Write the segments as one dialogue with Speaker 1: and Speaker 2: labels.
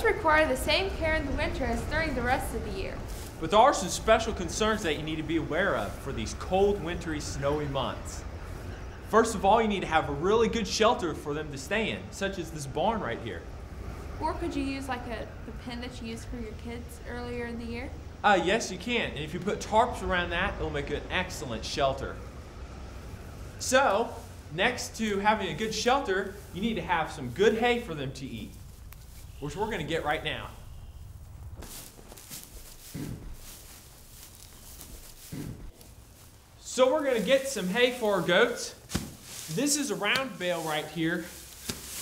Speaker 1: Goats require the same care in the winter as during the rest of the year.
Speaker 2: But there are some special concerns that you need to be aware of for these cold, wintry, snowy months. First of all, you need to have a really good shelter for them to stay in, such as this barn right here.
Speaker 1: Or could you use like the pen that you used for your kids earlier in the year?
Speaker 2: Yes, you can. And if you put tarps around that, it'll make an excellent shelter. So, next to having a good shelter, you need to have some good hay for them to eat, which we're going to get right now. So we're going to get some hay for our goats. This is a round bale right here,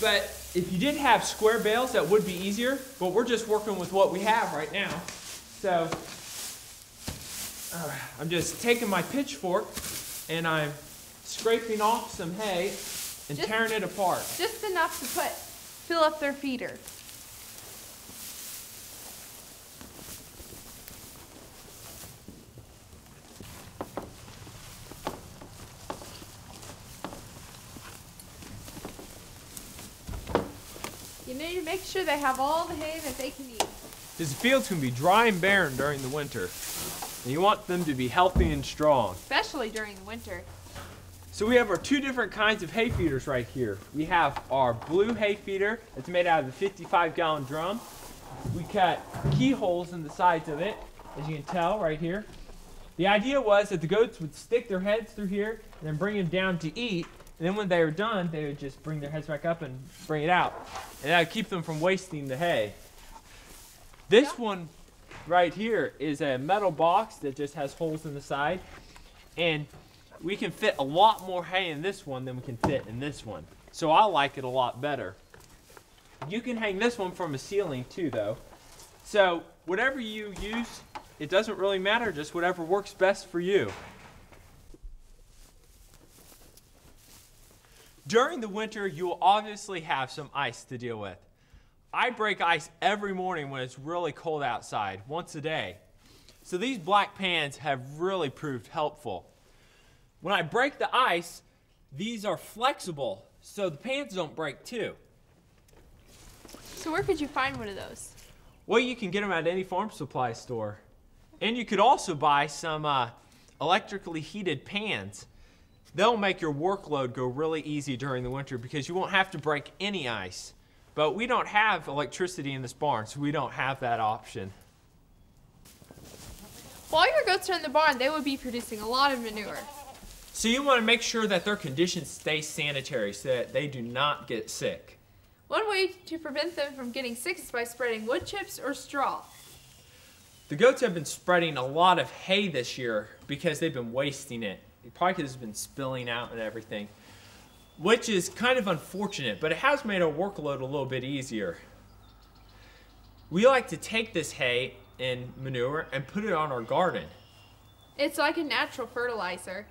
Speaker 2: but if you did have square bales, that would be easier, but we're just working with what we have right now. So I'm just taking my pitchfork and I'm scraping off some hay and tearing it apart.
Speaker 1: Just enough to fill up their feeder. You need to make sure they have all the hay that they can eat.
Speaker 2: Because the fields can be dry and barren during the winter. And you want them to be healthy and strong.
Speaker 1: Especially during the winter.
Speaker 2: So we have our two different kinds of hay feeders right here. We have our blue hay feeder. It's made out of a 55-gallon drum. We cut keyholes in the sides of it, as you can tell right here. The idea was that the goats would stick their heads through here and then bring them down to eat. And then when they were done, they would just bring their heads back up and bring it out. And that would keep them from wasting the hay. This one right here is a metal box that just has holes in the side. And we can fit a lot more hay in this one than we can fit in this one. So I like it a lot better. You can hang this one from a ceiling too, though. So whatever you use, it doesn't really matter, just whatever works best for you. During the winter, you will obviously have some ice to deal with. I break ice every morning when it's really cold outside, once a day. So these black pans have really proved helpful. When I break the ice, these are flexible, so the pans don't break too.
Speaker 1: So where could you find one of those?
Speaker 2: Well, you can get them at any farm supply store. And you could also buy some electrically heated pans. They'll make your workload go really easy during the winter because you won't have to break any ice. But we don't have electricity in this barn, so we don't have that option.
Speaker 1: While your goats are in the barn, they would be producing a lot of manure.
Speaker 2: So you want to make sure that their conditions stay sanitary so that they do not get sick.
Speaker 1: One way to prevent them from getting sick is by spreading wood chips or straw.
Speaker 2: The goats have been spreading a lot of hay this year because they've been wasting it. Probably because it's been spilling out and everything, which is kind of unfortunate, but it has made our workload a little bit easier. We like to take this hay and manure and put it on our garden.
Speaker 1: It's like a natural fertilizer.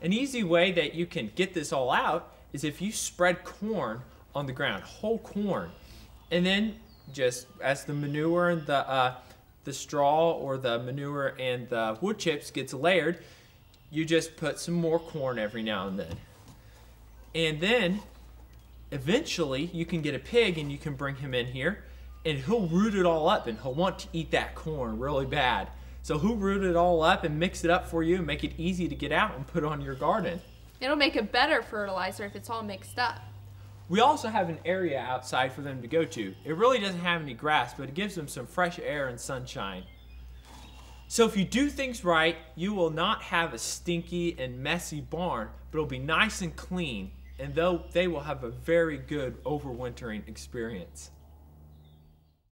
Speaker 2: An easy way that you can get this all out is if you spread corn on the ground, whole corn, and then just as the manure and the straw or the manure and the wood chips gets layered, you just put some more corn every now and then. And then eventually you can get a pig and you can bring him in here and he'll root it all up and he'll want to eat that corn really bad. So he'll root it all up and mix it up for you and make it easy to get out and put on your garden.
Speaker 1: It'll make a better fertilizer if it's all mixed up.
Speaker 2: We also have an area outside for them to go to. It really doesn't have any grass, but it gives them some fresh air and sunshine. So if you do things right, you will not have a stinky and messy barn, but it'll be nice and clean, and they will have a very good overwintering experience.